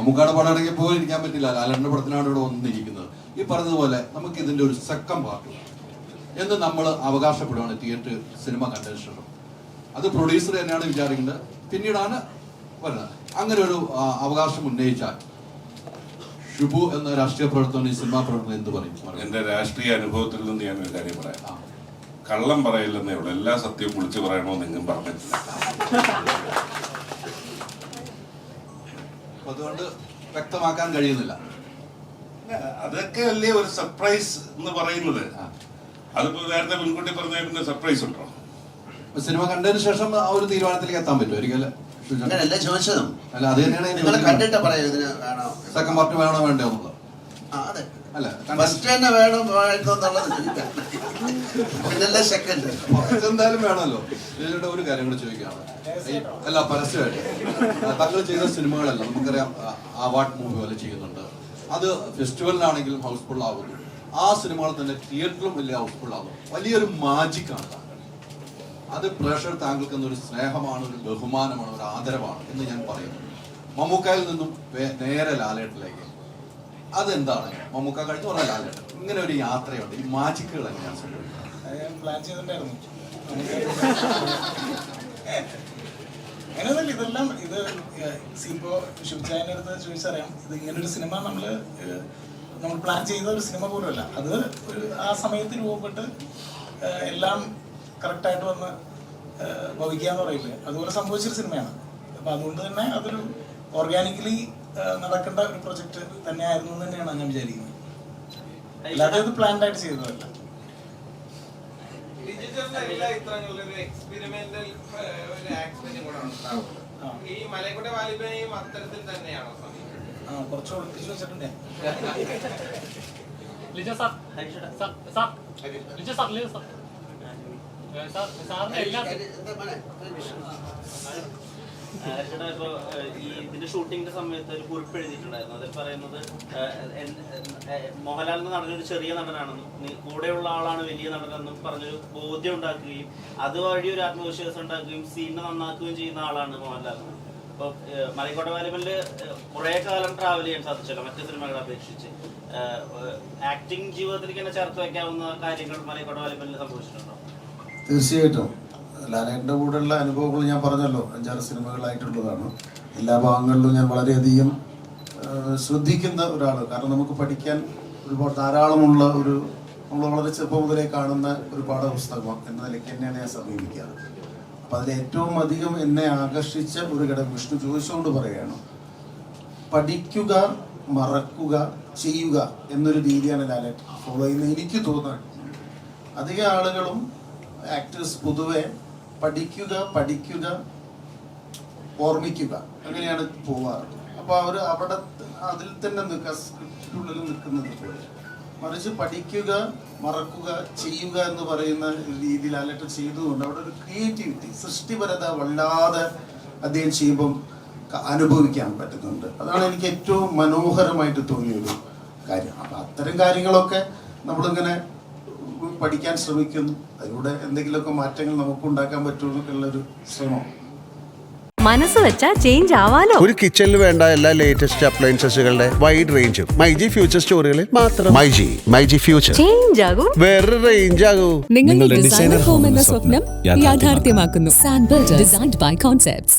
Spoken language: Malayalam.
മമ്മൂക്കാട് പടമാണെങ്കിൽ പോലും ഇരിക്കാൻ പറ്റില്ല, ലാലേട്ടൻ്റെ പടത്തിനാണ് ഇവിടെ വന്നിരിക്കുന്നത്. ഈ പറഞ്ഞതുപോലെ നമുക്ക് ഇതിൻ്റെ ഒരു സെക്കൻഡ് പാർട്ട് എന്ന് നമ്മൾ അവകാശപ്പെടുകയാണ് തിയേറ്റർ സിനിമ കണ്ടതിന് ശേഷം. അത് പ്രൊഡ്യൂസർ തന്നെയാണ് വിചാരിക്കുന്നത്, പിന്നീടാണ് വരുന്നത്. അങ്ങനെ ഒരു അവകാശം ഉന്നയിച്ചാൽ ഷിബു എന്ന രാഷ്ട്രീയ പ്രവർത്തകൻ ഈ സിനിമാ പ്രവർത്തനം എന്ത് പറയും? എൻ്റെ രാഷ്ട്രീയ അനുഭവത്തിൽ നിന്ന് ഞാനൊരു കാര്യം പറയാം. കള്ളം പറയില്ലെന്നേ ഉള്ളൂ, എല്ലാ സത്യവും വിളിച്ചു പറയണമെന്ന് എങ്ങും പറഞ്ഞിട്ടില്ല. അതുകൊണ്ട് വ്യക്തമാക്കാൻ കഴിയുന്നില്ല. അതൊക്കെ അല്ലേ ഒരു സർപ്രൈസ് എന്ന് പറയുന്നത്. അതിപ്പോ നേരത്തെ മുൻകൂട്ടി പറഞ്ഞാൽ പിന്നെ സർപ്രൈസ് ഉണ്ടോ? സിനിമ കണ്ടതിന് ശേഷം ആ ഒരു തീരുമാനത്തിലേക്ക് എത്താൻ പറ്റും ഒരിക്കലും. അല്ല, അത് തന്നെയാണ് സെക്കൻഡ് പാർട്ട് വേണോ വേണ്ടോ എന്നുള്ളത്. അല്ല, എന്തായാലും വേണമല്ലോ. ഇതിലൂടെ ഒരു കാര്യം കൂടെ ചോദിക്കുകയാണ്. അല്ല, പരസ്യമായിട്ട് താങ്കൾ ചെയ്ത സിനിമകളെല്ലാം നമുക്കറിയാം അവാർഡ് മൂവി പോലെ ചെയ്യുന്നുണ്ട്. അത് ഫെസ്റ്റിവലിനാണെങ്കിലും ഹൗസ്ഫുൾ ആകുന്നു. ആ സിനിമകൾ തന്നെ തിയേറ്ററിലും വലിയ ഹൗസ്ഫുൾ ആകുന്നു. വലിയൊരു മാജിക്കാണ് താങ്കൾ. അത് പ്രേക്ഷകർ താങ്കൾക്ക് എന്നൊരു സ്നേഹമാണ്, ഒരു ബഹുമാനമാണ്, ഒരു ആദരവാണ് എന്ന് ഞാൻ പറയുന്നു. മമ്മൂക്കയിൽ നിന്നും നേരെ ലാലേട്ടനിലേക്ക് അതെന്താണ്? മമ്മൂക്ക കഴിഞ്ഞു പറഞ്ഞ ലാലേട്ടൻ, ഇങ്ങനെ ഒരു യാത്രയുണ്ട്. ഈ മാജിക്കുകൾ എങ്ങനെയാണ് സംഭവിക്കുന്നത്? പ്ലാൻ ചെയ്തിട്ടുണ്ടായിരുന്നു. അങ്ങനെയൊന്നുമില്ല. ഇതെല്ലാം ഇത് ഇപ്പോ ഷിബ്ജാന്റെ അടുത്ത് ചോദിച്ചറിയാം. ഇത് ഇങ്ങനൊരു സിനിമ നമ്മൾ പ്ലാൻ ചെയ്ത ഒരു സിനിമ പോലുമല്ല. അത് ഒരു ആ സമയത്ത് രൂപപ്പെട്ട് എല്ലാം കറക്റ്റായിട്ട് വന്ന് ഭവിക്കാന്ന് പറയില്ലേ, അതുപോലെ സംഭവിച്ചൊരു സിനിമയാണ്. അപ്പൊ അതുകൊണ്ട് തന്നെ അതൊരു ഓർഗാനിക്കലി നടക്കേണ്ട ഒരു പ്രൊജക്ട് തന്നെയായിരുന്നു എന്ന് തന്നെയാണ് ഞാൻ വിചാരിക്കുന്നത്. അല്ലാതെ ഇത് പ്ലാൻഡ് ആയിട്ട് ചെയ്തതല്ല. കുറച്ച് ഒളിപ്പിച്ചു വെച്ചിട്ടുണ്ട്. ഇപ്പോ ഈ ഇതിന്റെ ഷൂട്ടിങ്ങിന്റെ സമയത്ത് ഒരു കുറിപ്പ് എഴുതിയിട്ടുണ്ടായിരുന്നു. അതിൽ പറയുന്നത് മോഹൻലാൽ എന്ന നടനൊരു ചെറിയ നടനാണെന്നും കൂടെയുള്ള ആളാണ് വലിയ നടനെന്നും പറഞ്ഞൊരു ബോധ്യം ഉണ്ടാക്കുകയും അതുവഴി ഒരു ആത്മവിശ്വാസം ഉണ്ടാക്കുകയും സീനിനെ നന്നാക്കുകയും ചെയ്യുന്ന ആളാണ് മോഹൻലാൽ. അപ്പൊ മലൈക്കോട്ടെ വാലിബനില് കുറെ കാലം ട്രാവൽ ചെയ്യാൻ സാധിച്ചല്ലോ മറ്റു സിനിമകളെ അപേക്ഷിച്ച്. ആക്ടിങ് ജീവിതത്തിലേക്ക് തന്നെ ചേർത്ത് വയ്ക്കാവുന്ന കാര്യങ്ങൾ മലൈക്കോട്ടെ വാലിബനിൽ സംഭവിച്ചിട്ടുണ്ടോ? തീർച്ചയായിട്ടും ലാലേട്ടൻ്റെ കൂടെയുള്ള അനുഭവങ്ങൾ ഞാൻ പറഞ്ഞല്ലോ, 5-6 സിനിമകളായിട്ടുള്ളതാണ്. എല്ലാ ഭാഗങ്ങളിലും ഞാൻ വളരെയധികം ശ്രദ്ധിക്കുന്ന ഒരാൾ. കാരണം നമുക്ക് പഠിക്കാൻ ഒരുപാട് ധാരാളമുള്ള നമ്മൾ വളരെ ചെറുപ്പം മുതലേ കാണുന്ന ഒരു പാഠപുസ്തകം എന്ന നിലയ്ക്ക് തന്നെയാണ് ഞാൻ സമീപിക്കാറ്. അപ്പം അതിൽ ഏറ്റവും അധികം എന്നെ ആകർഷിച്ച ഒരു ഘടകം വിഷ്ണു ചോദിച്ചുകൊണ്ട് പറയുകയാണ്, പഠിക്കുക, മറക്കുക, ചെയ്യുക എന്നൊരു രീതിയാണ് ലാലേട്ടൻ ഫോളോ ചെയ്യുന്നത് എനിക്ക് തോന്നുന്നത്. അധികം ആളുകളും ആക്ടേഴ്സ് പൊതുവെ പഠിക്കുക, ഓർമ്മിക്കുക, അങ്ങനെയാണ് പോവാറ്. അപ്പോൾ അവർ അവിടെ അതിൽ തന്നെ നിൽക്കുക, സ്ക്രിപ്റ്റിനുള്ളിൽ നിൽക്കുന്നത് പോലെ. മറിച്ച് പഠിക്കുക, മറക്കുക, ചെയ്യുക എന്ന് പറയുന്ന രീതിയിൽ ലാലേട്ടൻ ചെയ്തുകൊണ്ട് അവിടെ ഒരു ക്രിയേറ്റിവിറ്റി, സൃഷ്ടിപരത വല്ലാതെ അദ്ദേഹം ചെയ്യുമ്പം അനുഭവിക്കാൻ പറ്റുന്നുണ്ട്. അതാണ് എനിക്ക് ഏറ്റവും മനോഹരമായിട്ട് തോന്നിയൊരു കാര്യം. അപ്പം അത്തരം കാര്യങ്ങളൊക്കെ നമ്മളിങ്ങനെ പഠിക്കാൻ ശ്രമിക്കുന്നു. അതിലൂടെ എന്തെങ്കിലുമൊക്കെ മാറ്റങ്ങൾ നമുക്ക് ഉണ്ടാക്കാൻ പറ്റുമെന്നൊക്കെയുള്ളൊരു ശ്രമം. മനസ്സ് വെച്ചാ ചേഞ്ച് ആവാലോ. ഒരു കിച്ചണിൽ വേണ്ട എല്ലാ ലേറ്റസ്റ്റ് അപ്ലയൻസസുകളുടെ വൈഡ് റേഞ്ചും മൈജി ഫ്യൂച്ചർ സ്റ്റോറുകളിൽ മാത്രം. മൈജി ഫ്യൂച്ചർ ചേഞ്ച് ആകും, വേറെ റേഞ്ച് ആകും. നിങ്ങളുടെ ഡിസൈനർ ഹോം എന്ന സ്വപ്നം യാഥാർത്ഥ്യമാക്കുന്നു. സാൻബിൾഡ് ഡിസൈൻഡ് ബൈ കോൺസെപ്റ്റ്സ്.